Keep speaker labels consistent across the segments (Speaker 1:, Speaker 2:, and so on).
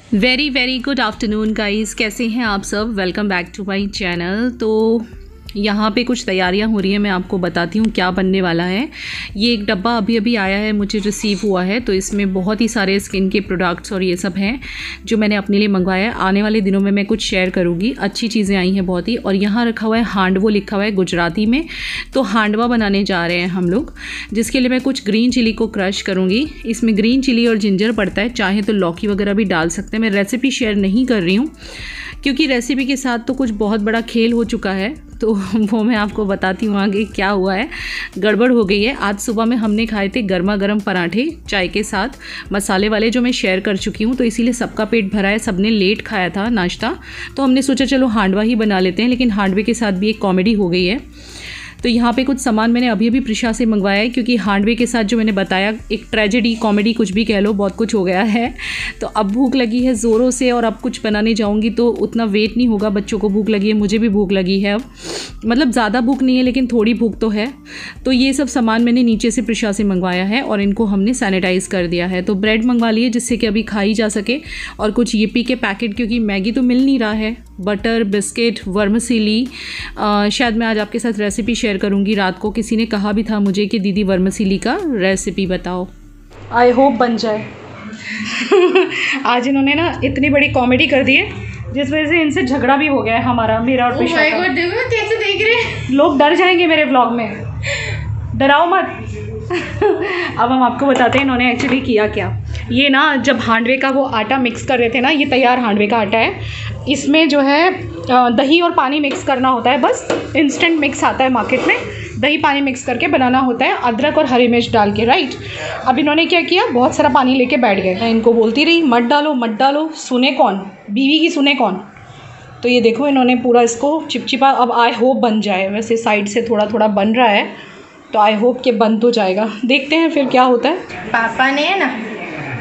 Speaker 1: Very very good afternoon guys, कैसे हैं आप सब। Welcome back to my channel. तो यहाँ पे कुछ तैयारियाँ हो रही हैं, मैं आपको बताती हूँ क्या बनने वाला है। ये एक डब्बा अभी अभी आया है, मुझे रिसीव हुआ है, तो इसमें बहुत ही सारे स्किन के प्रोडक्ट्स और ये सब हैं जो मैंने अपने लिए मंगवाया है। आने वाले दिनों में मैं कुछ शेयर करूँगी, अच्छी चीज़ें आई हैं बहुत ही। और यहाँ रखा हुआ है हांडवो, लिखा हुआ है गुजराती में। तो हांडवा बनाने जा रहे हैं हम लोग, जिसके लिए मैं कुछ ग्रीन चिली को क्रश करूँगी। इसमें ग्रीन चिली और जिंजर पड़ता है, चाहे तो लौकी वगैरह भी डाल सकते हैं। मैं रेसिपी शेयर नहीं कर रही हूँ क्योंकि रेसिपी के साथ तो कुछ बहुत बड़ा खेल हो चुका है, तो वो मैं आपको बताती हूँ आगे क्या हुआ है। गड़बड़ हो गई है। आज सुबह में हमने खाए थे गर्मा गर्म पराठे चाय के साथ, मसाले वाले, जो मैं शेयर कर चुकी हूँ, तो इसीलिए सबका पेट भरा है। सबने लेट खाया था नाश्ता, तो हमने सोचा चलो हांडवा ही बना लेते हैं। लेकिन हांडवे के साथ भी एक कॉमेडी हो गई है। तो यहाँ पे कुछ सामान मैंने अभी अभी प्रिशा से मंगवाया है, क्योंकि हांडवे के साथ जो मैंने बताया, एक ट्रेजेडी कॉमेडी कुछ भी कह लो, बहुत कुछ हो गया है। तो अब भूख लगी है ज़ोरों से, और अब कुछ बनाने जाऊँगी तो उतना वेट नहीं होगा। बच्चों को भूख लगी है, मुझे भी भूख लगी है। अब मतलब ज़्यादा भूख नहीं है, लेकिन थोड़ी भूख तो है। तो ये सब सामान मैंने नीचे से प्रिशा से मंगवाया है, और इनको हमने सैनिटाइज़ कर दिया है। तो ब्रेड मंगवा लिए जिससे कि अभी खाई जा सके, और कुछ yippee के पैकेट, क्योंकि मैगी तो मिल नहीं रहा है। बटर, बिस्किट, वर्मसीली, शायद मैं आज आपके साथ रेसिपी शेयर करूंगी। रात को किसी ने कहा भी था मुझे कि दीदी वर्मसीली का रेसिपी बताओ। आई होप बन जाए। आज इन्होंने ना इतनी बड़ी कॉमेडी कर दी है, जिस वजह से इनसे झगड़ा भी हो गया है हमारा, मेरा और प्रिशा का।
Speaker 2: कैसे देख रहे हैं
Speaker 1: लोग, डर जाएंगे मेरे ब्लॉग में, डराओ मत। अब हम आपको बताते हैं इन्होंने एक्चुअली किया क्या। ये ना, जब हांडवे का वो आटा मिक्स कर रहे थे ना, ये तैयार हांडवे का आटा है। इसमें जो है दही और पानी मिक्स करना होता है, बस इंस्टेंट मिक्स आता है मार्केट में। दही पानी मिक्स करके बनाना होता है, अदरक और हरी मिर्च डाल के, राइट। अब इन्होंने क्या किया, बहुत सारा पानी लेके बैठ गए। मैं इनको बोलती रही मत डालो मत डालो, सुने कौन, बीवी की सुने कौन। तो ये देखो इन्होंने पूरा इसको चिपचिपा। अब आई होप बन जाए, वैसे साइड से थोड़ा थोड़ा बन रहा है, तो आई होप कि बन तो जाएगा। देखते हैं फिर क्या होता है।
Speaker 2: पापा ने ना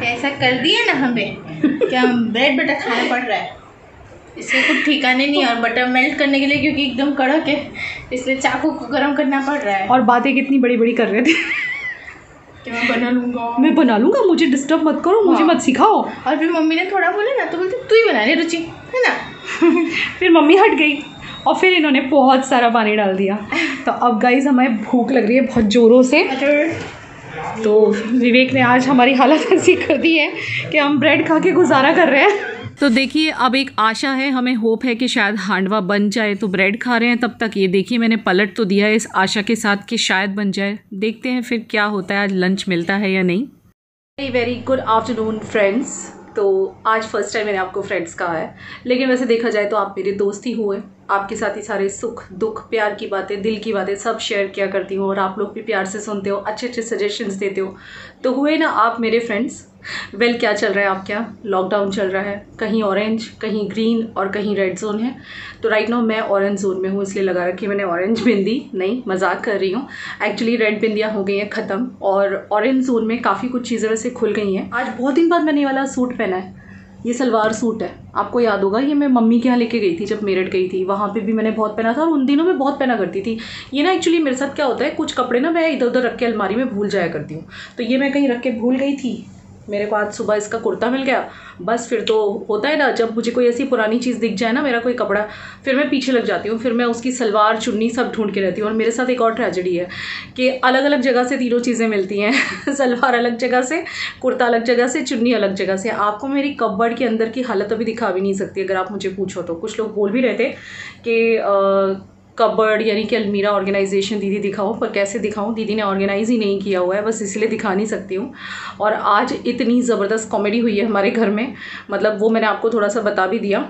Speaker 2: ऐसा कर दिया ना हमें कि हम ब्रेड बटर खाना पड़ रहा है। इससे कुछ ठिकाने नहीं, और बटर मेल्ट करने के लिए क्योंकि एकदम कड़क है, इसलिए चाकू को गर्म करना पड़ रहा है।
Speaker 1: और बातें कितनी बड़ी बड़ी कर रहे थे
Speaker 2: कि मैं बना लूँगा,
Speaker 1: मुझे डिस्टर्ब मत करो, मुझे मत सिखाओ।
Speaker 2: और फिर मम्मी ने थोड़ा बोला ना, तो बोलते तू ही बना ले रुचि, है ना।
Speaker 1: फिर मम्मी हट गई, और फिर इन्होंने बहुत सारा पानी डाल दिया। तो अब गाइस हमें भूख लग रही है बहुत ज़ोरों से। तो विवेक ने आज हमारी हालत ऐसी कर दी है कि हम ब्रेड खा के गुजारा कर रहे हैं। तो देखिए, अब एक आशा है, हमें होप है कि शायद हांडवा बन जाए। तो ब्रेड खा रहे हैं तब तक। ये देखिए मैंने पलट तो दिया है इस आशा के साथ कि शायद बन जाए। देखते हैं फिर क्या होता है, आज लंच मिलता है या नहीं। Very very good afternoon friends. तो आज फर्स्ट टाइम मैंने आपको फ्रेंड्स कहा है, लेकिन वैसे देखा जाए तो आप मेरे दोस्त ही हुए। आपके साथ ही सारे सुख दुख, प्यार की बातें, दिल की बातें सब शेयर किया करती हूँ, और आप लोग भी प्यार से सुनते हो, अच्छे अच्छे सजेशंस देते हो। तो हुए ना आप मेरे फ्रेंड्स। वेल, क्या चल रहा है आपके यहाँ? लॉकडाउन चल रहा है, कहीं ऑरेंज, कहीं ग्रीन और कहीं रेड जोन है। तो राइट नाउ मैं ऑरेंज जोन में हूँ, इसलिए लगा रखी मैंने ऑरेंज बिंदी। नहीं, मजाक कर रही हूँ। एक्चुअली रेड बिंदियाँ हो गई हैं ख़त्म, और ऑरेंज जोन में काफ़ी कुछ चीज़ें वैसे खुल गई हैं। आज बहुत दिन बाद मैंने ये वाला सूट पहना है। ये सलवार सूट है, आपको याद होगा, ये मैं मम्मी के यहाँ लेके गई थी जब मेरठ गई थी। वहाँ पे भी मैंने बहुत पहना था, और उन दिनों में बहुत पहना करती थी। ये ना एक्चुअली मेरे साथ क्या होता है, कुछ कपड़े ना मैं इधर उधर रख के अलमारी में भूल जाया करती हूँ। तो ये मैं कहीं रख के भूल गई थी। मेरे को आज सुबह इसका कुर्ता मिल गया। बस फिर तो होता है ना, जब मुझे कोई ऐसी पुरानी चीज़ दिख जाए ना, मेरा कोई कपड़ा, फिर मैं पीछे लग जाती हूँ। फिर मैं उसकी सलवार चुन्नी सब ढूंढ के रहती हूँ। और मेरे साथ एक और ट्रेजेडी है कि अलग अलग जगह से तीनों चीज़ें मिलती हैं। सलवार अलग जगह से, कुर्ता अलग जगह से, चुन्नी अलग जगह से। आपको मेरी कपबोर्ड के अंदर की हालत अभी दिखा भी नहीं सकती अगर आप मुझे पूछो तो। कुछ लोग बोल भी रहे थे कि कबर्ड यानी कि अलमीरा ऑर्गेनाइजेशन दीदी दिखाओ, पर कैसे दिखाऊं, दीदी ने ऑर्गेनाइज ही नहीं किया हुआ है, बस इसलिए दिखा नहीं सकती हूँ। और आज इतनी ज़बरदस्त कॉमेडी हुई है हमारे घर में, मतलब वो मैंने आपको थोड़ा सा बता भी दिया।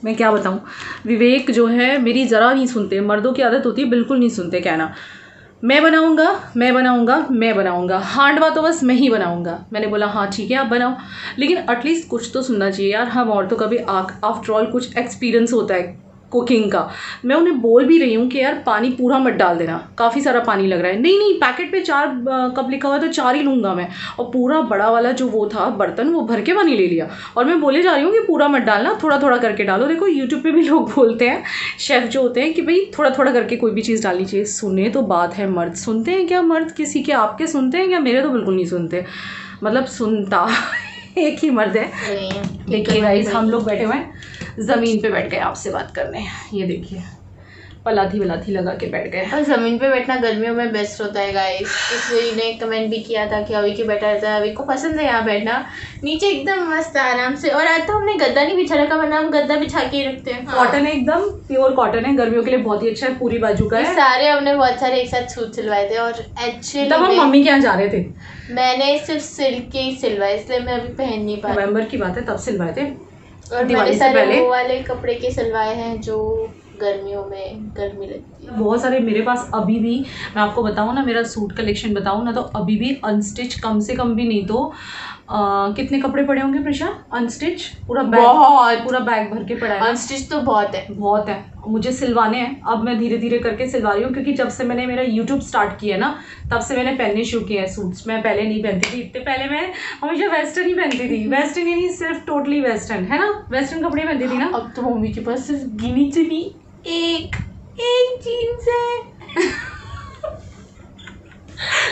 Speaker 1: मैं क्या बताऊँ, विवेक जो है मेरी ज़रा नहीं सुनते। मर्दों की आदत होती है बिल्कुल नहीं सुनते कहना, मैं बनाऊंगा मैं बनाऊंगा मैं बनाऊंगा, हांडवा तो बस मैं ही बनाऊंगा। मैंने बोला हाँ ठीक है आप बनाओ, लेकिन एटलीस्ट कुछ तो सुनना चाहिए यार। हम औरतों का भी आफ्टर ऑल कुछ एक्सपीरियंस होता है कुकिंग का। मैं उन्हें बोल भी रही हूँ कि यार पानी पूरा मत डाल देना, काफ़ी सारा पानी लग रहा है। नहीं नहीं, पैकेट पे 4 कप लिखा हुआ है तो 4 ही लूँगा मैं। और पूरा बड़ा वाला जो वो था बर्तन, वो भर के पानी ले लिया। और मैं बोले जा रही हूँ कि पूरा मत डालना, थोड़ा थोड़ा करके डालो। देखो यूट्यूब पे भी लोग बोलते हैं, शेफ़ जो होते हैं, कि भाई थोड़ा थोड़ा करके कोई भी चीज़ डालनी चाहिए। सुने तो बात है, मर्द सुनते हैं क्या? मर्द किसी के आपके सुनते हैं क्या? मेरे तो बिल्कुल नहीं सुनते। मतलब सुनता एक ही मर्द है। देखिए गाइस, हम लोग बैठे हुए हैं ज़मीन पे, बैठ गए आपसे बात करने। ये देखिए पलाथी वलाथी लगा के बैठ गए।
Speaker 2: और ज़मीन पे बैठना गर्मियों में बेस्ट होता है गाइस। इसलिए ने कमेंट भी किया था कि अभी की बैठा रहता है, अभी को पसंद है यहाँ बैठना, नीचे एकदम मस्त आराम से। और आज तो हमने गद्दा नहीं बिछा रखा, वरना हम गद्दा बिछा के ही रखते हैं।
Speaker 1: कॉटन है, एकदम प्योर कॉटन है, गर्मियों के लिए बहुत ही अच्छा है, पूरी बाजू का है।
Speaker 2: सारे हमने बहुत सारे एक साथ सूट सिलवाए थे। और एक्चुअली
Speaker 1: तब हम मम्मी के यहाँ जा रहे थे,
Speaker 2: मैंने सिर्फ सिल्क के ही सिलवाए, इसलिए मैं अभी पहन नहीं पाई।
Speaker 1: नवंबर की बात है, तब सिलवाए थे।
Speaker 2: और
Speaker 1: दिवाली से पहले
Speaker 2: वो वाले कपड़े के सिलवाए हैं जो गर्मियों में गर्मी लगती है।
Speaker 1: बहुत सारे मेरे पास अभी भी, मैं आपको बताऊँ ना, मेरा सूट कलेक्शन बताऊँ ना, तो अभी भी अनस्टिच कम से कम भी नहीं तो कितने कपड़े पड़े होंगे प्रशा अनस्टिच? पूरा बैग भर के पड़ा है।
Speaker 2: अनस्टिच तो बहुत है,
Speaker 1: मुझे सिलवाने हैं। अब मैं धीरे धीरे करके सिलवा रही हूँ, क्योंकि जब से मैंने मेरा यूट्यूब स्टार्ट किया ना, तब से मैंने पहनने शुरू किए हैं सूट्स। मैं पहले नहीं पहनती थी, इतने पहले मैं हमेशा वेस्टर्न ही पहनती थी। वेस्टर्न यानी सिर्फ टोटली वेस्टर्न, है ना, वेस्टर्न कपड़े पहनती थी ना।
Speaker 2: अब तो मम्मी के पास सिर्फ गिनी चुनी एक जीन्स है।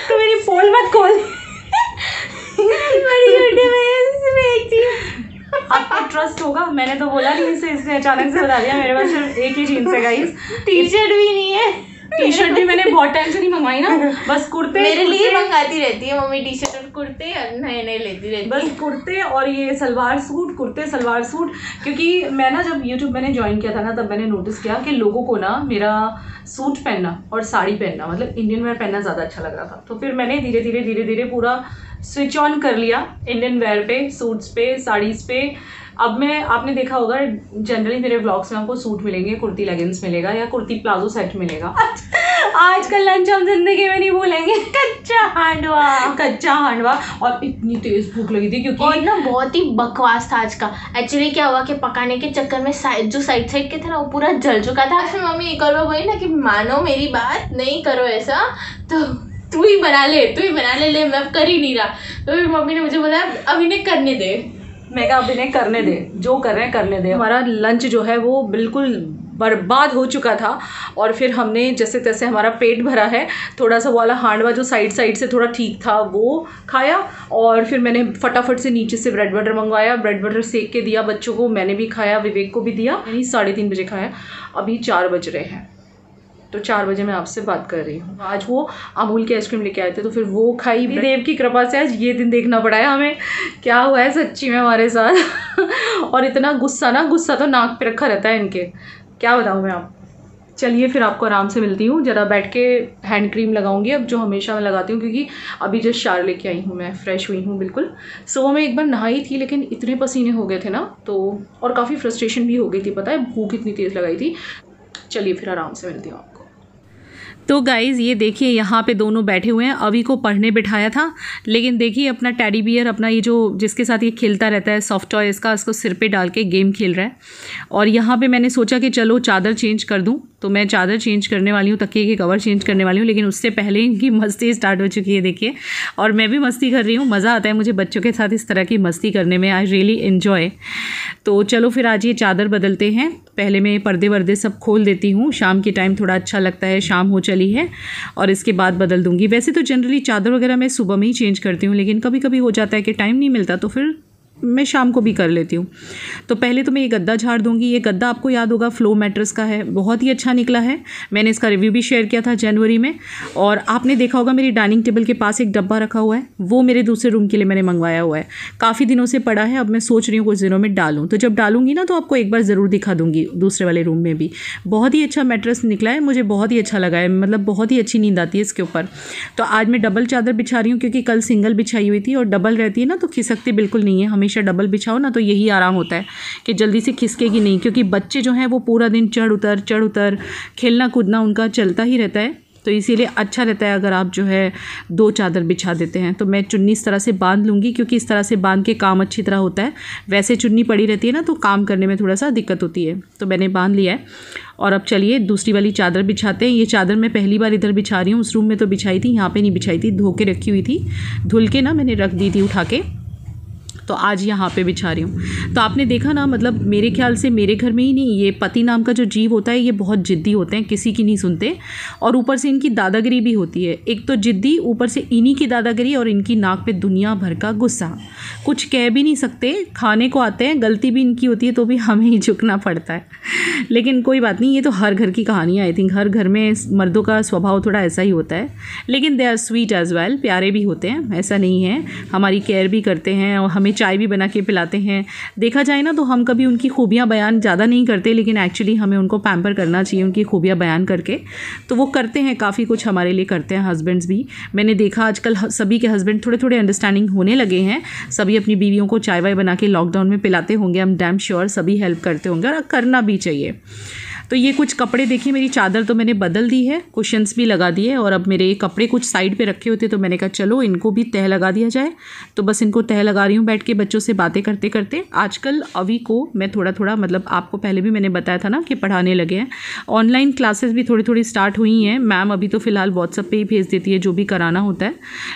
Speaker 1: तो मेरी पोल मत खोल। आपको ट्रस्ट होगा, मैंने तो बोला नहीं इसे, इसने अचानक से बता दिया। मेरे पास सिर्फ एक ही जीन्स है गाइस,
Speaker 2: टी शर्ट भी नहीं है।
Speaker 1: टी शर्ट भी मैंने बहुत टाइम से नहीं मंगवाई ना, बस कुर्ते
Speaker 2: मेरे लिए मंगाती रहती है मम्मी टी शर्ट और कुर्ते, नए नए लेती रहती है।
Speaker 1: बस कुर्ते और ये सलवार सूट, कुर्ते सलवार सूट। क्योंकि मैं ना जब यूट्यूब मैंने ज्वाइन किया था ना, तब मैंने नोटिस किया कि लोगों को ना मेरा सूट पहनना और साड़ी पहनना, मतलब इंडियन वेयर पहनना ज़्यादा अच्छा लग रहा था। तो फिर मैंने धीरे धीरे पूरा स्विच ऑन कर लिया इंडियन वेयर पे, सूट्स पे, साड़ीज़ पे। अब मैं, आपने देखा होगा जनरली मेरे व्लॉग्स में आपको सूट मिलेंगे, कुर्ती लेगिंग्स मिलेगा या कुर्ती प्लाजो सेट मिलेगा। आज का लंच हम जिंदगी में नहीं भूलेंगे, कच्चा हांडवा। और इतनी तेज भूख लगी थी, क्योंकि
Speaker 2: और ना बहुत ही बकवास था आज का। एक्चुअली क्या हुआ कि पकाने के चक्कर में जो साइड के थे ना, वो पूरा जल चुका था। फिर मम्मी एक और वही ना कि मानो मेरी बात, नहीं करो ऐसा, तो तू ही बना ले ले, मैं अब कर ही नहीं रहा। तो फिर मम्मी ने मुझे बोला अब इन्हें करने दे।
Speaker 1: मैं कहा अब इन्हें करने दे, जो कर रहे हैं करने दे। हमारा लंच जो है वो बिल्कुल बर्बाद हो चुका था। और फिर हमने जैसे तैसे, हमारा पेट भरा है, थोड़ा सा वाला हांडवा जो साइड से थोड़ा ठीक था वो खाया। और फिर मैंने फटाफट से नीचे से ब्रेड बटर मंगवाया, ब्रेड बटर सेक के दिया बच्चों को, मैंने भी खाया, विवेक को भी दिया। यानी 3:30 बजे खाया। अभी 4 बज रहे हैं, तो 4 बजे मैं आपसे बात कर रही हूँ। आज वो अमूल की आइसक्रीम लेके आए थे, तो फिर वो खाई। देव की कृपा से आज ये दिन देखना पड़ा है हमें, क्या हुआ है सच्ची में हमारे साथ। और इतना गुस्सा तो नाक पे रखा रहता है इनके, क्या बताऊँ मैं आप। चलिए फिर आपको आराम से मिलती हूँ, ज़रा बैठ के हैंड क्रीम लगाऊंगी अब, जो हमेशा मैं लगाती हूँ, क्योंकि अभी जस्ट शावर लेके आई हूँ, मैं फ्रेश हुई हूँ बिल्कुल। सुबह में एक बार नहाई थी, लेकिन इतने पसीने हो गए थे ना, तो और काफ़ी फ्रस्ट्रेशन भी हो गई थी, पता है, भूख इतनी तेज़ लगाई थी। चलिए फिर आराम से मिलती हूँ आपको। तो गाइज़ ये देखिए, यहाँ पे दोनों बैठे हुए हैं। अभी को पढ़ने बिठाया था, लेकिन देखिए अपना टेडी बियर, अपना ये जो जिसके साथ ये खेलता रहता है सॉफ्ट टॉय, इसको सिर पे डाल के गेम खेल रहा है। और यहाँ पे मैंने सोचा कि चलो चादर चेंज कर दूँ, तो मैं चादर चेंज करने वाली हूँ, तकिए के कवर चेंज करने वाली हूँ, लेकिन उससे पहले इनकी मस्ती स्टार्ट हो चुकी है देखिए। और मैं भी मस्ती कर रही हूँ, मज़ा आता है मुझे बच्चों के साथ इस तरह की मस्ती करने में, आई रियली इन्जॉय। तो चलो फिर आज ये चादर बदलते हैं। पहले मैं पर्दे वर्दे सब खोल देती हूँ, शाम के टाइम थोड़ा अच्छा लगता है, शाम हो चली है, और इसके बाद बदल दूँगी। वैसे तो जनरली चादर वगैरह मैं सुबह में ही चेंज करती हूँ, लेकिन कभी कभी हो जाता है कि टाइम नहीं मिलता, तो फिर मैं शाम को भी कर लेती हूँ। तो पहले तो मैं ये गद्दा झाड़ दूँगी। ये गद्दा आपको याद होगा फ्लो मैट्रेस का है, बहुत ही अच्छा निकला है। मैंने इसका रिव्यू भी शेयर किया था जनवरी में। और आपने देखा होगा मेरी डाइनिंग टेबल के पास एक डब्बा रखा हुआ है, वो मेरे दूसरे रूम के लिए मैंने मंगवाया हुआ है, काफ़ी दिनों से पड़ा है। अब मैं सोच रही हूँ कुछ दिनों में डालूँ, तो जब डालूंगी ना तो आपको एक बार ज़रूर दिखा दूँगी दूसरे वाले रूम में भी। बहुत ही अच्छा मैट्रेस निकला है, मुझे बहुत ही अच्छा लगा है, मतलब बहुत ही अच्छी नींद आती है इसके ऊपर। तो आज मैं डबल चादर बिछा रही हूँ, क्योंकि कल सिंगल बिछाई हुई थी, और डबल रहती है ना तो खिसकती बिल्कुल नहीं है। हमेशा डबल बिछाओ ना तो यही आराम होता है कि जल्दी से खिसकेगी नहीं, क्योंकि बच्चे जो हैं वो पूरा दिन चढ़ उतर खेलना कूदना उनका चलता ही रहता है। तो इसीलिए अच्छा रहता है अगर आप जो है 2 चादर बिछा देते हैं। तो मैं चुन्नी इस तरह से बांध लूँगी, क्योंकि इस तरह से बांध के काम अच्छी तरह होता है। वैसे चुन्नी पड़ी रहती है ना तो काम करने में थोड़ा सा दिक्कत होती है, तो मैंने बांध लिया है। और अब चलिए दूसरी वाली चादर बिछाते हैं। ये चादर मैं पहली बार इधर बिछा रही हूँ, उस रूम में तो बिछाई थी, यहाँ पर नहीं बिछाई थी, धो के रखी हुई थी, धुल के ना मैंने रख दी थी उठा के। तो आज यहाँ पे बिछा रही हूँ। तो आपने देखा ना, मतलब मेरे ख्याल से मेरे घर में ही नहीं, ये पति नाम का जो जीव होता है ये बहुत ज़िद्दी होते हैं, किसी की नहीं सुनते, और ऊपर से इनकी दादागिरी भी होती है। एक तो ज़िद्दी, ऊपर से इन्हीं की दादागिरी, और इनकी नाक पे दुनिया भर का गुस्सा। कुछ कह भी नहीं सकते, खाने को आते हैं, गलती भी इनकी होती है तो भी हमें ही झुकना पड़ता है। लेकिन कोई बात नहीं, ये तो हर घर की कहानी है। आई थिंक हर घर में मर्दों का स्वभाव थोड़ा ऐसा ही होता है, लेकिन they are sweet as well, प्यारे भी होते हैं, ऐसा नहीं है। हमारी केयर भी करते हैं और हमें चाय भी बना के पिलाते हैं। देखा जाए ना तो हम कभी उनकी खूबियाँ बयान ज़्यादा नहीं करते, लेकिन एक्चुअली हमें उनको पैम्पर करना चाहिए उनकी खूबियाँ बयान करके। तो वो करते हैं, काफ़ी कुछ हमारे लिए करते हैं हस्बैंड्स भी। मैंने देखा आजकल सभी के हस्बैंड थोड़े थोड़े अंडरस्टैंडिंग होने लगे हैं, सभी अपनी बीवियों को चाय वाय बना के लॉकडाउन में पिलाते होंगे। आई एम डैम श्योर सभी हेल्प करते होंगे, और करना भी चाहिए। तो ये कुछ कपड़े देखिए, मेरी चादर तो मैंने बदल दी है, कुशन्स भी लगा दिए, और अब मेरे कपड़े कुछ साइड पे रखे होते तो मैंने कहा चलो इनको भी तह लगा दिया जाए। तो बस इनको तह लगा रही हूँ बैठ के बच्चों से बातें करते करते। आजकल अभी को मैं थोड़ा थोड़ा, मतलब आपको पहले भी मैंने बताया था ना कि पढ़ाने लगे हैं। ऑनलाइन क्लासेस भी थोड़ी थोड़ी स्टार्ट हुई हैं। मैम अभी तो फ़िलहाल व्हाट्सएप पे ही भेज देती है जो भी कराना होता है,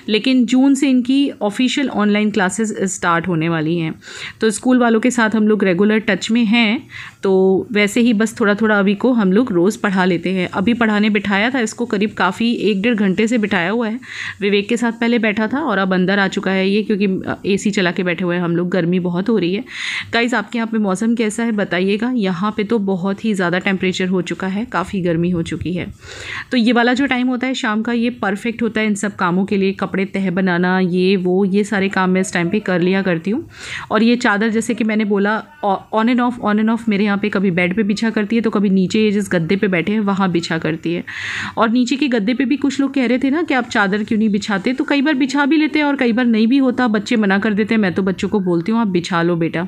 Speaker 1: लेकिन जून से इनकी ऑफिशियल ऑनलाइन क्लासेस स्टार्ट होने वाली हैं। तो स्कूल वालों के साथ हम लोग रेगुलर टच में हैं, तो वैसे ही बस थोड़ा थोड़ा अभी को हम लोग रोज़ पढ़ा लेते हैं। अभी पढ़ाने बिठाया था इसको, करीब काफ़ी 1-1.5 घंटे से बिठाया हुआ है। विवेक के साथ पहले बैठा था और अब अंदर आ चुका है ये, क्योंकि एसी चला के बैठे हुए हैं हम लोग, गर्मी बहुत हो रही है। गाइस आपके यहाँ पे मौसम कैसा है बताइएगा। यहाँ पे तो बहुत ही ज़्यादा टेम्परेचर हो चुका है, काफ़ी गर्मी हो चुकी है। तो ये वाला जो टाइम होता है शाम का, ये परफेक्ट होता है इन सब कामों के लिए। कपड़े तह बनाना, ये वो, ये सारे काम मैं इस टाइम पे कर लिया करती हूँ। और ये चादर जैसे कि मैंने बोला, ऑन एंड ऑफ मेरे यहाँ पे कभी बेड पे बिछा करती है, तो कभी नीचे ये जिस गद्दे पे बैठे हैं वहाँ बिछा करती है। और नीचे के गद्दे पे भी कुछ लोग कह रहे थे ना कि आप चादर क्यों नहीं बिछाते, तो कई बार बिछा भी लेते हैं और कई बार नहीं भी होता, बच्चे मना कर देते हैं। मैं तो बच्चों को बोलती हूँ आप बिछा लो बेटा।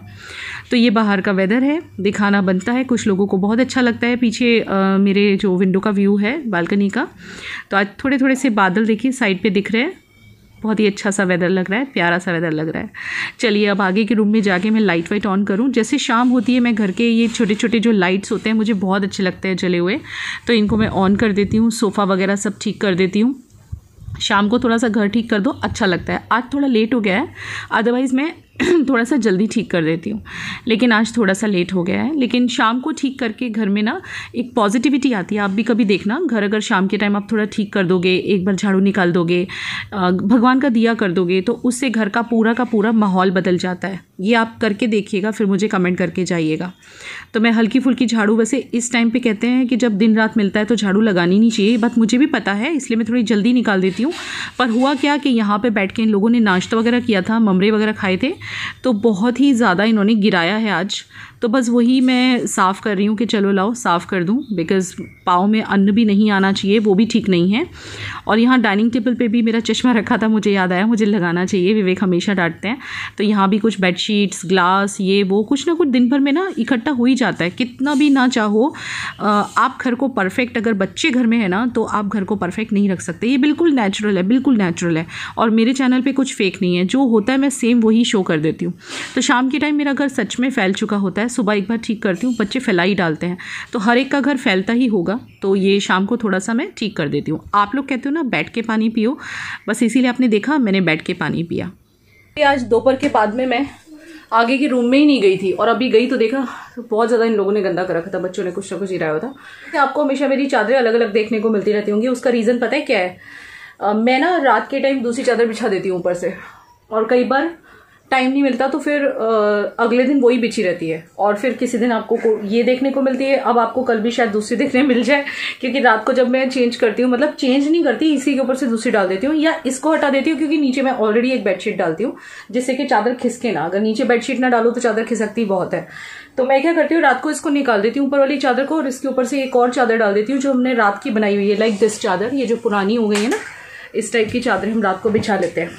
Speaker 1: तो ये बाहर का वेदर है, दिखाना बनता है, कुछ लोगों को बहुत अच्छा लगता है। पीछे मेरे जो विंडो का व्यू है बालकनी का, तो आज थोड़े थोड़े से बादल देखिए साइड पे दिख रहे हैं, बहुत ही अच्छा सा वेदर लग रहा है, प्यारा सा वेदर लग रहा है। चलिए अब आगे के रूम में जाके मैं लाइट वाइट ऑन करूं। जैसे शाम होती है, मैं घर के ये छोटे छोटे जो लाइट्स होते हैं मुझे बहुत अच्छे लगते हैं जले हुए, तो इनको मैं ऑन कर देती हूँ। सोफ़ा वगैरह सब ठीक कर देती हूँ। शाम को थोड़ा सा घर ठीक कर दो, अच्छा लगता है। आज थोड़ा लेट हो गया है, अदरवाइज़ मैं थोड़ा सा जल्दी ठीक कर देती हूँ, लेकिन आज थोड़ा सा लेट हो गया है। लेकिन शाम को ठीक करके घर में ना एक पॉजिटिविटी आती है। आप भी कभी देखना, घर अगर शाम के टाइम आप थोड़ा ठीक कर दोगे, एक बार झाड़ू निकाल दोगे, भगवान का दिया कर दोगे, तो उससे घर का पूरा माहौल बदल जाता है। ये आप करके देखिएगा, फिर मुझे कमेंट करके जाइएगा। तो मैं हल्की फुल्की झाड़ू, वैसे इस टाइम पे कहते हैं कि जब दिन रात मिलता है तो झाड़ू लगानी नहीं चाहिए, बात मुझे भी पता है, इसलिए मैं थोड़ी जल्दी निकाल देती हूँ। पर हुआ क्या कि यहाँ पे बैठ के इन लोगों ने नाश्ता वगैरह किया था, ममरे वगैरह खाए थे, तो बहुत ही ज़्यादा इन्होंने गिराया है आज। तो बस वही मैं साफ़ कर रही हूँ कि चलो लाओ साफ़ कर दूँ, बिकॉज़ पाँव में अन्न भी नहीं आना चाहिए, वो भी ठीक नहीं है। और यहाँ डाइनिंग टेबल पे भी मेरा चश्मा रखा था, मुझे याद आया मुझे लगाना चाहिए, विवेक हमेशा डांटते हैं। तो यहाँ भी कुछ बेडशीट्स, ग्लास, ये वो कुछ ना कुछ दिन भर में ना इकट्ठा हो ही जाता है। कितना भी ना चाहो आप घर को परफेक्ट, अगर बच्चे घर में है ना तो आप घर को परफेक्ट नहीं रख सकते। ये बिल्कुल नेचुरल है, बिल्कुल नेचुरल है। और मेरे चैनल पे कुछ फेक नहीं है, जो होता है मैं सेम वही शो कर देती हूँ। तो शाम के टाइम मेरा घर सच में फैल चुका होता है, सुबह एक बार ठीक करती हूँ, बच्चे फैला ही डालते हैं, तो हर एक का घर फैलता ही होगा। तो ये शाम को थोड़ा सा मैं ठीक कर देती हूँ। आप लोग कहते हो ना बैठ के पानी पियो, बस इसीलिए आपने देखा मैंने बैठ के पानी पिया। आज दोपहर के बाद में मैं आगे के रूम में ही नहीं गई थी, और अभी गई तो देखा तो बहुत ज़्यादा इन लोगों ने गंदा कर रखा था, बच्चों ने कुछ ना कुछ गिराया हुआ था। आपको हमेशा मेरी चादरें अलग अलग देखने को मिलती रहती होंगी, उसका रीज़न पता है क्या है? मैं ना रात के टाइम दूसरी चादर बिछा देती हूँ ऊपर से, और कई बार टाइम नहीं मिलता तो फिर अगले दिन वही बिछी रहती है, और फिर किसी दिन आपको ये देखने को मिलती है। अब आपको कल भी शायद दूसरी देखने मिल जाए, क्योंकि रात को जब मैं चेंज करती हूँ, मतलब चेंज नहीं करती, इसी के ऊपर से दूसरी डाल देती हूँ, या इसको हटा देती हूँ, क्योंकि नीचे मैं ऑलरेडी एक बेडशीट डालती हूँ जिससे कि चादर खिसके ना। अगर नीचे बेडशीट ना डालो तो चादर खिसकती बहुत है। तो मैं क्या करती हूँ, रात को इसको निकाल देती हूँ ऊपर वाली चादर को, और इसके ऊपर से एक और चादर डाल देती हूँ जो हमने रात की बनाई हुई है, लाइक दिस चादर। ये जो पुरानी हो गई है ना, इस टाइप की चादरें हम रात को बिछा लेते हैं,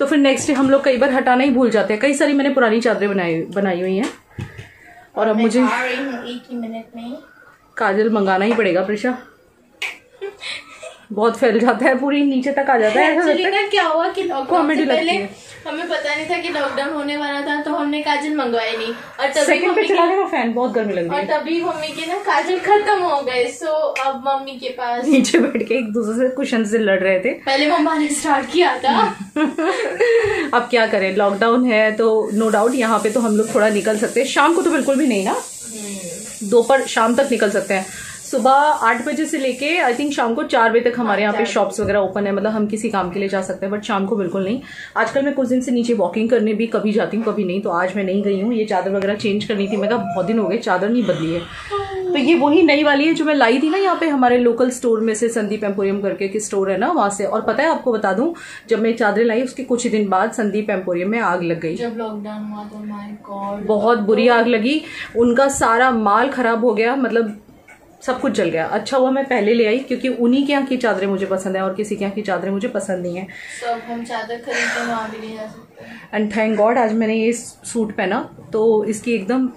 Speaker 1: तो फिर नेक्स्ट डे हम लोग कई बार हटाना ही भूल जाते हैं। कई सारी मैंने पुरानी चादरें बनाई हुई हैं, और अब मुझे
Speaker 2: एक ही मिनट में
Speaker 1: काजल मंगाना ही पड़ेगा प्रिशा, बहुत फैल जाता है, पूरी नीचे तक आ जाता है।
Speaker 2: एक्चुअली ना क्या हुआ कि
Speaker 1: कॉमेडी लगती है।
Speaker 2: हमें पता नहीं था कि लॉकडाउन होने वाला था, तो हम हमने काजल मंगवाए नहीं, और तभी
Speaker 1: सेकंड पे चला गया फैन, बहुत गर्मी लग रही है।
Speaker 2: और तभी मम्मी के ना काजल खत्म हो गए, सो अब मम्मी के पास
Speaker 1: नीचे बैठ के एक दूसरे से कुशन से लड़ रहे थे।
Speaker 2: पहले मम्मा ने स्टार्ट किया था।
Speaker 1: अब क्या करें, लॉकडाउन है तो नो डाउट यहाँ पे तो हम लोग थोड़ा निकल सकते हैं। शाम को तो बिल्कुल भी नहीं ना, दोपहर शाम तक निकल सकते हैं। सुबह 8 बजे से लेके आई थिंक शाम को 4 बजे तक हमारे यहाँ पे शॉप्स वगैरह ओपन है, मतलब हम किसी काम के लिए जा सकते हैं, बट शाम को बिल्कुल नहीं। आजकल मैं कुछ दिन से नीचे वॉकिंग करने भी कभी जाती हूँ कभी नहीं, तो आज मैं नहीं गई हूँ। ये चादर वगैरह चेंज करनी थी, मैं कहा बहुत दिन हो गए चादर नहीं बदली है। तो ये वही नई वाली है जो मैं लाई थी ना यहाँ पे हमारे लोकल स्टोर में से, संदीप एम्पोरियम करके की स्टोर है ना वहां से। और पता है आपको बता दूं, जब मैं चादरें लाई उसके कुछ ही दिन बाद संदीप एम्पोरियम में आग लग गई।
Speaker 2: जब लॉकडाउन हुआ तो माय गॉड
Speaker 1: बहुत बुरी आग लगी, उनका सारा माल खराब हो गया, मतलब सब कुछ जल गया। अच्छा हुआ मैं पहले ले आई, क्योंकि उन्हीं के यहाँ की चादरें मुझे पसंद है और किसी के यहाँ की चादरें मुझे पसंद नहीं है।
Speaker 2: सब हम चादर खरीदते वहाँ भी नहीं जा सकते।
Speaker 1: एंड थैंक गॉड आज मैंने ये सूट पहना, तो इसकी एकदम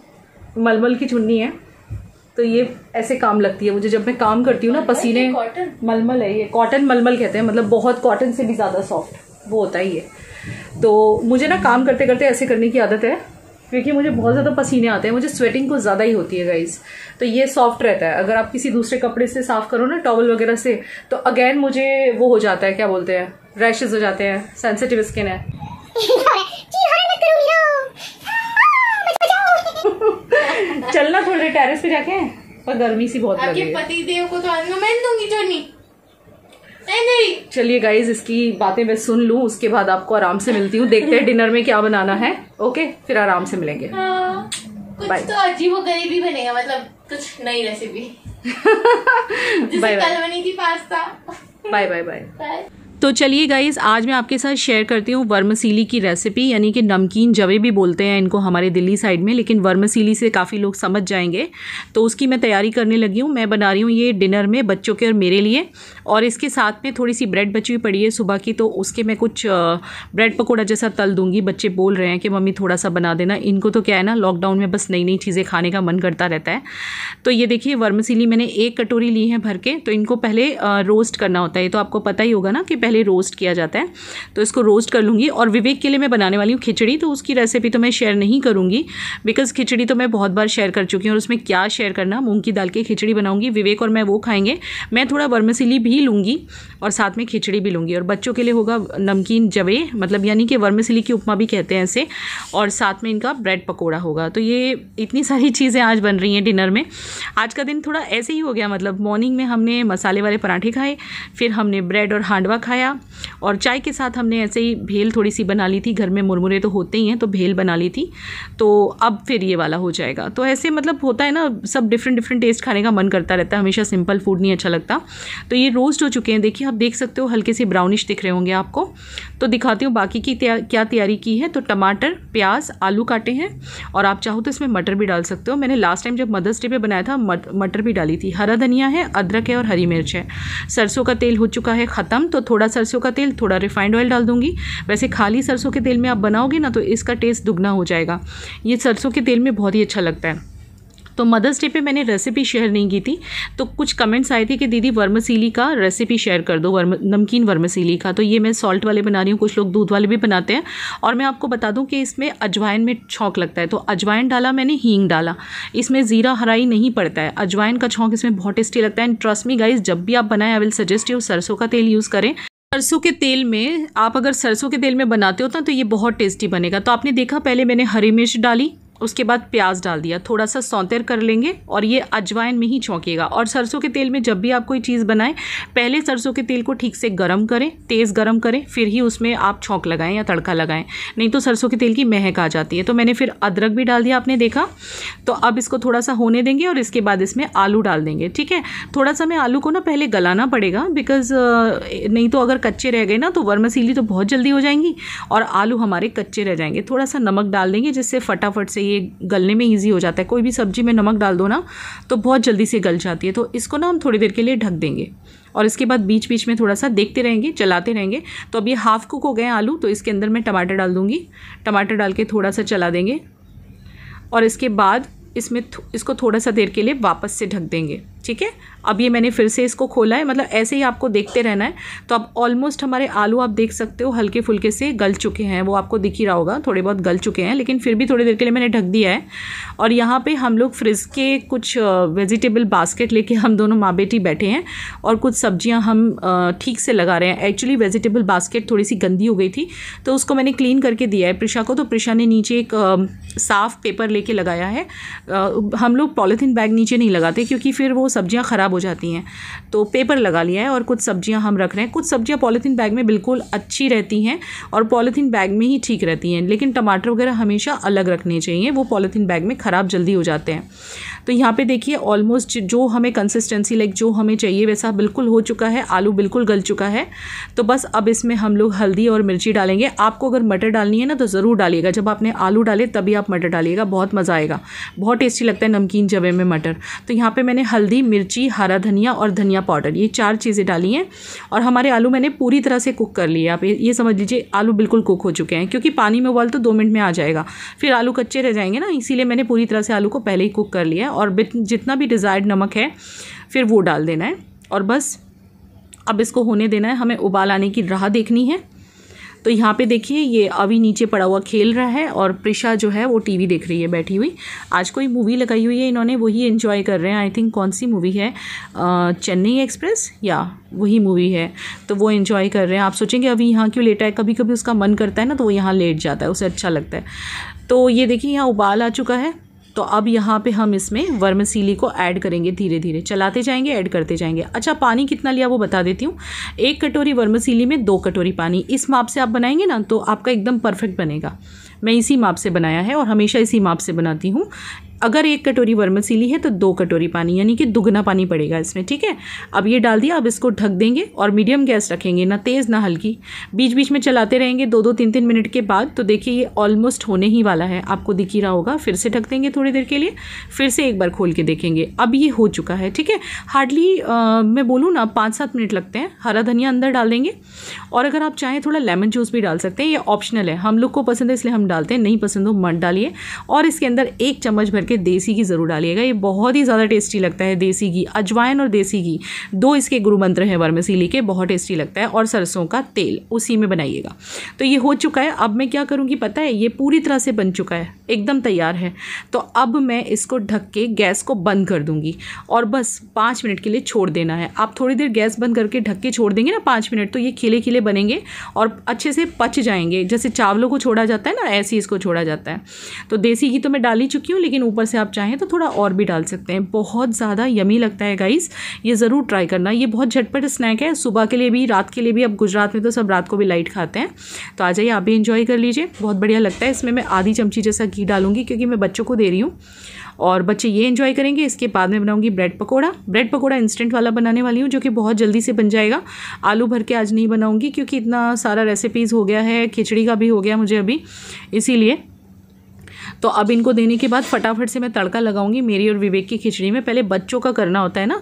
Speaker 1: मलमल की चुन्नी है, तो ये ऐसे काम लगती है मुझे जब मैं काम करती हूँ ना। पसीने, मलमल है ये, कॉटन मलमल कहते हैं, मतलब बहुत कॉटन से भी ज्यादा सॉफ्ट वो होता है ये। तो मुझे ना काम करते करते ऐसे करने की आदत है, क्योंकि मुझे बहुत ज़्यादा पसीने आते हैं, मुझे स्वेटिंग कुछ ज़्यादा ही होती है गाइस। तो ये सॉफ्ट रहता है, अगर आप किसी दूसरे कपड़े से साफ करो ना, टॉवल वगैरह से, तो अगेन मुझे वो हो जाता है, क्या बोलते हैं, रैशेज हो जाते हैं, सेंसिटिव स्किन है। चलना थोड़े टेरेस पे जाके, पर गर्मी सी बहुत लगी है।
Speaker 2: आपके पति देव को तो मैं दूंगी जोनी। नहीं
Speaker 1: चलिए गाइज, इसकी बातें मैं सुन लूं, उसके बाद आपको आराम से मिलती हूँ। देखते हैं डिनर में क्या बनाना है। ओके, फिर आराम से मिलेंगे।
Speaker 2: हाँ, कुछ तो अजीबोगरीब ही बनेगा, मतलब कुछ नई रेसिपी।
Speaker 1: बाय
Speaker 2: कल बनी थी पास्ता।
Speaker 1: Bye bye bye. तो चलिए गाइज़, आज मैं आपके साथ शेयर करती हूँ वर्मसीली की रेसिपी, यानी कि नमकीन जवे भी बोलते हैं इनको हमारे दिल्ली साइड में, लेकिन वर्मसीली से काफ़ी लोग समझ जाएंगे। तो उसकी मैं तैयारी करने लगी हूँ। मैं बना रही हूँ ये डिनर में बच्चों के और मेरे लिए, और इसके साथ में थोड़ी सी ब्रेड बची हुई पड़ी है सुबह की, तो उसके मैं कुछ ब्रेड पकौड़ा जैसा तल दूँगी। बच्चे बोल रहे हैं कि मम्मी थोड़ा सा बना देना। इनको तो क्या है ना, लॉकडाउन में बस नई नई चीज़ें खाने का मन करता रहता है। तो ये देखिए वर्मसीली मैंने 1 कटोरी ली है भर के। तो इनको पहले रोस्ट करना होता है, तो आपको पता ही होगा ना कि पहले रोस्ट किया जाता है। तो इसको रोस्ट कर लूँगी। और विवेक के लिए मैं बनाने वाली हूँ खिचड़ी, तो उसकी रेसिपी तो मैं शेयर नहीं करूँगी, बिकॉज़ खिचड़ी तो मैं बहुत बार शेयर कर चुकी हूँ, और उसमें क्या शेयर करना, मूंग की दाल की खिचड़ी बनाऊँगी। विवेक और मैं वो खाएंगे। मैं थोड़ा वर्मसीली भी लूँगी और साथ में खिचड़ी भी लूँगी, और बच्चों के लिए होगा नमकीन जवे, मतलब यानी कि वर्मसीली की उपमा भी कहते हैं इसे, और साथ में इनका ब्रेड पकौड़ा होगा। तो ये इतनी सारी चीज़ें आज बन रही हैं डिनर में। आज का दिन थोड़ा ऐसे ही हो गया, मतलब मॉर्निंग में हमने मसाले वाले पराठे खाए, फिर हमने ब्रेड और हांडवा खाया, और चाय के साथ हमने ऐसे ही भेल थोड़ी सी बना ली थी। घर में मुरमुरे तो होते ही हैं, तो भेल बना ली थी। तो अब फिर ये वाला हो जाएगा। तो ऐसे मतलब होता है ना, सब डिफरेंट डिफरेंट टेस्ट खाने का मन करता रहता है, हमेशा सिंपल फूड नहीं अच्छा लगता। तो ये रोस्ट हो चुके हैं, देखिए आप देख सकते हो, हल्के से ब्राउनिश दिख रहे होंगे आपको। तो दिखाती हूँ बाकी की क्या तैयारी की है। तो टमाटर, प्याज, आलू काटे हैं, और आप चाहो तो इसमें मटर भी डाल सकते हो। मैंने लास्ट टाइम जब मदर्स डे पे बनाया था मटर भी डाली थी। हरा धनिया है, अदरक है और हरी मिर्च है। सरसों का तेल हो चुका है ख़त्म, तो थोड़ा सरसों का तेल, थोड़ा रिफाइंड ऑयल डाल दूंगी। वैसे खाली सरसों के तेल में आप बनाओगे ना, तो इसका टेस्ट दुगना हो जाएगा। ये सरसों के तेल में बहुत ही अच्छा लगता है। तो मदर्स डे पे मैंने रेसिपी शेयर नहीं की थी, तो कुछ कमेंट्स आए थे कि दीदी वर्मसीली का रेसिपी शेयर कर दो, नमकीन वर्मसीली का। तो ये मैं सॉल्ट वाले बना रही हूँ, कुछ लोग दूध वाले भी बनाते हैं। और मैं आपको बता दूं कि इसमें अजवाइन में छौंक लगता है, तो अजवाइन डाला मैंने, हींग डाला, इसमें ज़ीरा हराई नहीं पड़ता है। अजवाइन का छौंक इसमें बहुत टेस्टी लगता है। एंड ट्रस्ट मी गाइज, जब भी आप बनाएं, आई विल सजेस्ट यू सरसों का तेल यूज़ करें। सरसों के तेल में आप अगर सरसों के तेल में बनाते हो तो ये बहुत टेस्टी बनेगा। तो आपने देखा, पहले मैंने हरी मिर्च डाली, उसके बाद प्याज डाल दिया, थोड़ा सा सौंतेर कर लेंगे, और ये अजवाइन में ही छौंकेगा। और सरसों के तेल में जब भी आप कोई चीज़ बनाएं, पहले सरसों के तेल को ठीक से गरम करें, तेज़ गरम करें, फिर ही उसमें आप छौंक लगाएं या तड़का लगाएं, नहीं तो सरसों के तेल की महक आ जाती है। तो मैंने फिर अदरक भी डाल दिया, आपने देखा। तो अब इसको थोड़ा सा होने देंगे, और इसके बाद इसमें आलू डाल देंगे। ठीक है, थोड़ा सा मैं आलू को ना पहले गलाना पड़ेगा, बिकॉज़ नहीं तो अगर कच्चे रह गए ना, तो वर्मसीली तो बहुत जल्दी हो जाएंगी और आलू हमारे कच्चे रह जाएंगे। थोड़ा सा नमक डाल देंगे, जिससे फटाफट से ये गलने में ईजी हो जाता है। कोई भी सब्जी में नमक डाल दो ना, तो बहुत जल्दी से गल जाती है। तो इसको ना हम थोड़ी देर के लिए ढक देंगे, और इसके बाद बीच बीच में थोड़ा सा देखते रहेंगे, चलाते रहेंगे। तो अब ये हाफ कुक हो गए आलू, तो इसके अंदर मैं टमाटर डाल दूँगी। टमाटर डाल के थोड़ा सा चला देंगे, और इसके बाद इसमें इसको थोड़ा सा देर के लिए वापस से ढक देंगे। ठीक है। अब ये मैंने फिर से इसको खोला है, मतलब ऐसे ही आपको देखते रहना है। तो अब ऑलमोस्ट हमारे आलू आप देख सकते हो हल्के फुल्के से गल चुके हैं, वो आपको दिख ही रहा होगा, थोड़े बहुत गल चुके हैं, लेकिन फिर भी थोड़ी देर के लिए मैंने ढक दिया है। और यहाँ पे हम लोग फ्रिज के कुछ वेजिटेबल बास्केट लेके हम दोनों माँ बेटी बैठे हैं और कुछ सब्जियाँ हम ठीक से लगा रहे हैं। एक्चुअली वेजिटेबल बास्केट थोड़ी सी गंदी हो गई थी तो उसको मैंने क्लीन करके दिया है प्रिशा को। तो प्रिशा ने नीचे एक साफ़ पेपर लेके लगाया है। हम लोग पॉलीथीन बैग नीचे नहीं लगाते क्योंकि फिर वो सब्जियां ख़राब हो जाती हैं, तो पेपर लगा लिया है और कुछ सब्जियां हम रख रहे हैं। कुछ सब्जियां पॉलीथीन बैग में बिल्कुल अच्छी रहती हैं और पॉलीथीन बैग में ही ठीक रहती हैं, लेकिन टमाटर वगैरह हमेशा अलग रखने चाहिए, वो पॉलीथीन बैग में ख़राब जल्दी हो जाते हैं। तो यहाँ पे देखिए ऑलमोस्ट जो हमें कंसिस्टेंसी लाइक जो हमें चाहिए वैसा बिल्कुल हो चुका है, आलू बिल्कुल गल चुका है। तो बस अब इसमें हम लोग हल्दी और मिर्ची डालेंगे। आपको अगर मटर डालनी है ना तो ज़रूर डालिएगा, जब आपने आलू डाले तभी आप मटर डालिएगा, बहुत मज़ा आएगा, बहुत टेस्टी लगता है नमकीन जवे में मटर। तो यहाँ पे मैंने हल्दी, मिर्ची, हरा धनिया और धनिया पाउडर, ये 4 चीज़ें डाली हैं। और हमारे आलू मैंने पूरी तरह से कुक कर लिए। आप ये समझ लीजिए आलू बिल्कुल कुक हो चुके हैं, क्योंकि पानी में उबाल तो 2 मिनट में आ जाएगा, फिर आलू कच्चे रह जाएंगे ना, इसीलिए मैंने पूरी तरह से आलू को पहले ही कुक कर लिया है। और जितना भी डिज़ायर्ड नमक है फिर वो डाल देना है और बस अब इसको होने देना है। हमें उबाल आने की राह देखनी है। तो यहाँ पे देखिए ये अभी नीचे पड़ा हुआ खेल रहा है और प्रिशा जो है वो टीवी देख रही है बैठी हुई। आज कोई मूवी लगाई हुई है इन्होंने, वही एंजॉय कर रहे हैं। आई थिंक कौन सी मूवी है, चेन्नई एक्सप्रेस या वही मूवी है, तो वो एंजॉय कर रहे हैं। आप सोचेंगे अभी यहाँ क्यों लेटा है, कभी कभी उसका मन करता है ना तो वो यहाँ लेट जाता है, उसे अच्छा लगता है। तो ये देखिए यहाँ उबाल आ चुका है। तो अब यहाँ पे हम इसमें वर्मिसेली को ऐड करेंगे, धीरे धीरे चलाते जाएंगे, ऐड करते जाएंगे। अच्छा पानी कितना लिया वो बता देती हूँ। 1 कटोरी वर्मिसेली में 2 कटोरी पानी। इस माप से आप बनाएंगे ना तो आपका एकदम परफेक्ट बनेगा। मैं इसी माप से बनाया है और हमेशा इसी माप से बनाती हूँ। अगर 1 कटोरी वर्मिसेली है तो 2 कटोरी पानी, यानी कि दुगना पानी पड़ेगा इसमें, ठीक है। अब ये डाल दिया, अब इसको ढक देंगे और मीडियम गैस रखेंगे, ना तेज़ ना हल्की। बीच बीच में चलाते रहेंगे 2-2, 3-3 मिनट के बाद। तो देखिए ये ऑलमोस्ट होने ही वाला है, आपको दिख ही रहा होगा। फिर से ढक देंगे थोड़ी देर के लिए, फिर से एक बार खोल के देखेंगे। अब ये हो चुका है, ठीक है। हार्डली मैं बोलूँ ना 5-7 मिनट लगते हैं। हरा धनिया अंदर डाल देंगे और अगर आप चाहें थोड़ा लेमन जूस भी डाल सकते हैं, ये ऑप्शनल है, हम लोग को पसंद है इसलिए हम डालते हैं, नहीं पसंद हो मत डालिए। और इसके अंदर 1 चम्मच भर के देसी घी ज़रूर डालिएगा, ये बहुत ही ज़्यादा टेस्टी लगता है। देसी घी, अजवाइन और देसी घी 2 इसके गुरु मंत्र हैं वर्मिसेली के, बहुत टेस्टी लगता है। और सरसों का तेल उसी में बनाइएगा। तो ये हो चुका है। अब मैं क्या करूँगी पता है, ये पूरी तरह से बन चुका है, एकदम तैयार है। तो अब मैं इसको ढक के गैस को बंद कर दूँगी और बस 5 मिनट के लिए छोड़ देना है। आप थोड़ी देर गैस बंद करके ढक के छोड़ देंगे ना 5 मिनट, तो ये खिले खिले बनेंगे और अच्छे से पच जाएंगे। जैसे चावलों को छोड़ा जाता है ना, ऐसे ही इसको छोड़ा जाता है। तो देसी घी तो मैं डाल ही चुकी हूँ, लेकिन ऊपर से आप चाहें तो थोड़ा और भी डाल सकते हैं। बहुत ज़्यादा यमी लगता है गाइस, ये ज़रूर ट्राई करना। ये बहुत झटपट स्नैक है, सुबह के लिए भी, रात के लिए भी। अब गुजरात में तो सब रात को भी लाइट खाते हैं, तो आ जाइए आप भी एंजॉय कर लीजिए, बहुत बढ़िया लगता है। इसमें मैं आधी चमची जैसा घी डालूंगी क्योंकि मैं बच्चों को दे रही हूँ और बच्चे ये एंजॉय करेंगे। इसके बाद में बनाऊंगी bread pakora. Bread pakora instant वाला बनाने वाली हूँ जो कि बहुत जल्दी से बन जाएगा। आलू भर के आज नहीं बनाऊंगी क्योंकि इतना सारा रेसिपीज़ हो गया है, खिचड़ी का भी हो गया मुझे अभी, इसीलिए। तो अब इनको देने के बाद फटाफट से मैं तड़का लगाऊंगी मेरी और विवेक की खिचड़ी में। पहले बच्चों का करना होता है ना,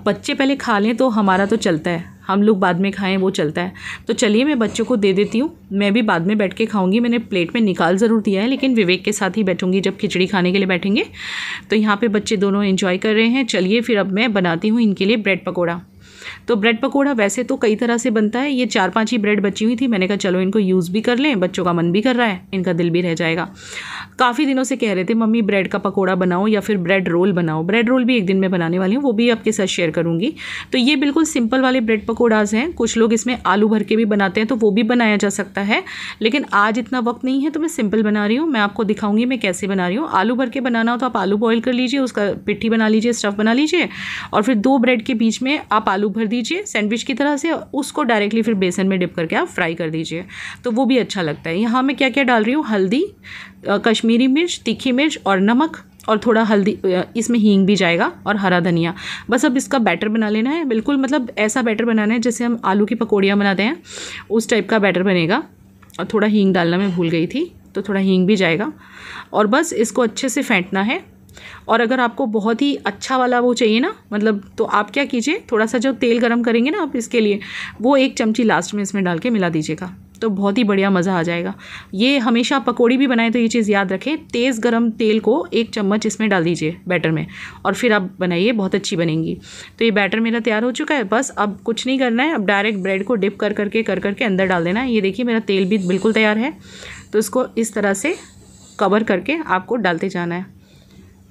Speaker 1: बच्चे पहले खा लें तो हमारा तो चलता है, हम लोग बाद में खाएं वो चलता है। तो चलिए मैं बच्चों को दे देती हूँ, मैं भी बाद में बैठ के खाऊंगी। मैंने प्लेट में निकाल ज़रूर दिया है, लेकिन विवेक के साथ ही बैठूंगी जब खिचड़ी खाने के लिए बैठेंगे। तो यहाँ पे बच्चे दोनों एंजॉय कर रहे हैं। चलिए फिर अब मैं बनाती हूँ इनके लिए ब्रेड पकौड़ा। तो ब्रेड पकोड़ा वैसे तो कई तरह से बनता है, ये 4-5 ही ब्रेड बची हुई थी, मैंने कहा चलो इनको यूज़ भी कर लें, बच्चों का मन भी कर रहा है, इनका दिल भी रह जाएगा। काफ़ी दिनों से कह रहे थे मम्मी ब्रेड का पकोड़ा बनाओ या फिर ब्रेड रोल बनाओ। ब्रेड रोल भी एक दिन मैं बनाने वाली हूँ, वो भी आपके साथ शेयर करूँगी। तो ये बिल्कुल सिंपल वाले ब्रेड पकौड़ाज हैं। कुछ लोग इसमें आलू भर के भी बनाते हैं, तो वो भी बनाया जा सकता है, लेकिन आज इतना वक्त नहीं है तो मैं सिंपल बना रही हूँ। मैं आपको दिखाऊंगी मैं कैसे बना रही हूँ। आलू भर के बनाना हो तो आप आलू बॉयल कर लीजिए, उसका पिट्ठी बना लीजिए, स्टफ़ बना लीजिए और फिर 2 ब्रेड के बीच में आप आलू भर दीजिए सैंडविच की तरह से, उसको डायरेक्टली फिर बेसन में डिप करके आप फ्राई कर दीजिए, तो वो भी अच्छा लगता है। यहाँ मैं क्या क्या डाल रही हूँ, हल्दी, कश्मीरी मिर्च, तीखी मिर्च और नमक और थोड़ा हल्दी, इसमें हींग भी जाएगा और हरा धनिया। बस अब इसका बैटर बना लेना है, बिल्कुल मतलब ऐसा बैटर बनाना है जैसे हम आलू की पकौड़ियाँ बनाते हैं, उस टाइप का बैटर बनेगा। और थोड़ा हींग डालना मैं भूल गई थी, तो थोड़ा हींग भी जाएगा और बस इसको अच्छे से फेंटना है। और अगर आपको बहुत ही अच्छा वाला वो चाहिए ना, मतलब तो आप क्या कीजिए, थोड़ा सा जो तेल गरम करेंगे ना आप इसके लिए, वो 1 चमची लास्ट में इसमें डाल के मिला दीजिएगा। तो बहुत ही बढ़िया मज़ा आ जाएगा। ये हमेशा पकौड़ी भी बनाए तो ये चीज़ याद रखें, तेज़ गरम तेल को 1 चम्मच इसमें डाल दीजिए बैटर में, और फिर आप बनाइए, बहुत अच्छी बनेंगी। तो ये बैटर मेरा तैयार हो चुका है, बस अब कुछ नहीं करना है। अब डायरेक्ट ब्रेड को डिप कर करके अंदर डाल देना है। ये देखिए मेरा तेल भी बिल्कुल तैयार है। तो इसको इस तरह से कवर करके आपको डालते जाना है,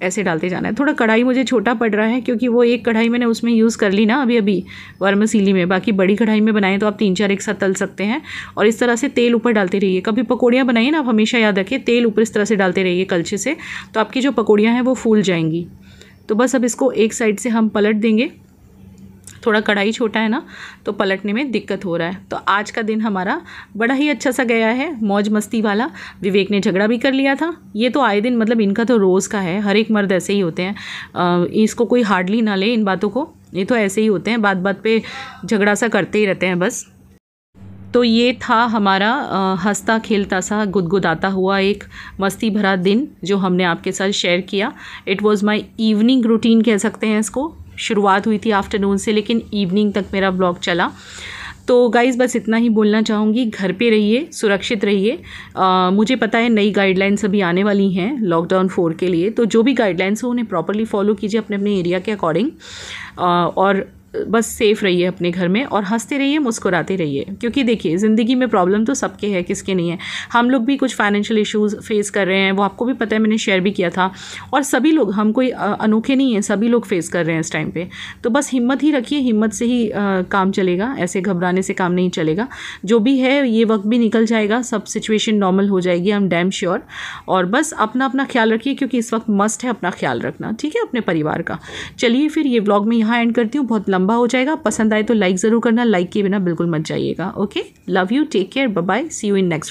Speaker 1: ऐसे डालते जाना है। थोड़ा कढ़ाई मुझे छोटा पड़ रहा है क्योंकि वो एक कढ़ाई मैंने उसमें यूज़ कर ली ना अभी वर्मसीली में। बाकी बड़ी कढ़ाई में बनाएं तो आप 3-4 एक साथ तल सकते हैं। और इस तरह से तेल ऊपर डालते रहिए। कभी पकौड़ियाँ बनाइए ना, आप हमेशा याद रखिए तेल ऊपर इस तरह से डालते रहिए कलछे से, तो आपकी जो पकौड़ियाँ हैं वो फूल जाएंगी। तो बस अब इसको एक साइड से हम पलट देंगे। थोड़ा कढ़ाई छोटा है ना, तो पलटने में दिक्कत हो रहा है। तो आज का दिन हमारा बड़ा ही अच्छा सा गया है, मौज मस्ती वाला। विवेक ने झगड़ा भी कर लिया था। ये तो आए दिन, मतलब इनका तो रोज़ का है, हर एक मर्द ऐसे ही होते हैं। इसको कोई हार्डली ना ले इन बातों को, ये तो ऐसे ही होते हैं, बात बात पे झगड़ा सा करते ही रहते हैं बस। तो ये था हमारा हंसता खेलता सा गुदगुदाता हुआ एक मस्ती भरा दिन जो हमने आपके साथ शेयर किया। It was my evening routine कह सकते हैं इसको। शुरुआत हुई थी आफ्टरनून से, लेकिन इवनिंग तक मेरा ब्लॉग चला। तो गाइज़ बस इतना ही बोलना चाहूँगी, घर पे रहिए, सुरक्षित रहिए। मुझे पता है नई गाइडलाइंस अभी आने वाली हैं लॉकडाउन 4 के लिए, तो जो भी गाइडलाइंस हो उन्हें प्रॉपरली फॉलो कीजिए अपने अपने एरिया के अकॉर्डिंग। और बस सेफ़ रहिए अपने घर में और हंसते रहिए, मुस्कुराते रहिए, क्योंकि देखिए ज़िंदगी में प्रॉब्लम तो सबके है, किसके नहीं है। हम लोग भी कुछ फाइनेंशियल इश्यूज़ फेस कर रहे हैं, वो आपको भी पता है, मैंने शेयर भी किया था। और सभी लोग, हम कोई अनोखे नहीं हैं, सभी लोग फेस कर रहे हैं इस टाइम पे। तो बस हिम्मत ही रखिए, हिम्मत से ही काम चलेगा, ऐसे घबराने से काम नहीं चलेगा। जो भी है ये वक्त भी निकल जाएगा, सब सिचुएशन नॉर्मल हो जाएगी, आई एम डैम श्योर। और बस अपना अपना ख्याल रखिए, क्योंकि इस वक्त मस्ट है अपना ख्याल रखना, ठीक है, अपने परिवार का। चलिए फिर ये व्लॉग मैं यहाँ एंड करती हूँ, बहुत लंबा हो जाएगा। पसंद आए तो लाइक ज़रूर करना, लाइक किए बिना बिल्कुल मत जाइएगा। Okay, love you, take care, bye bye, see you in next.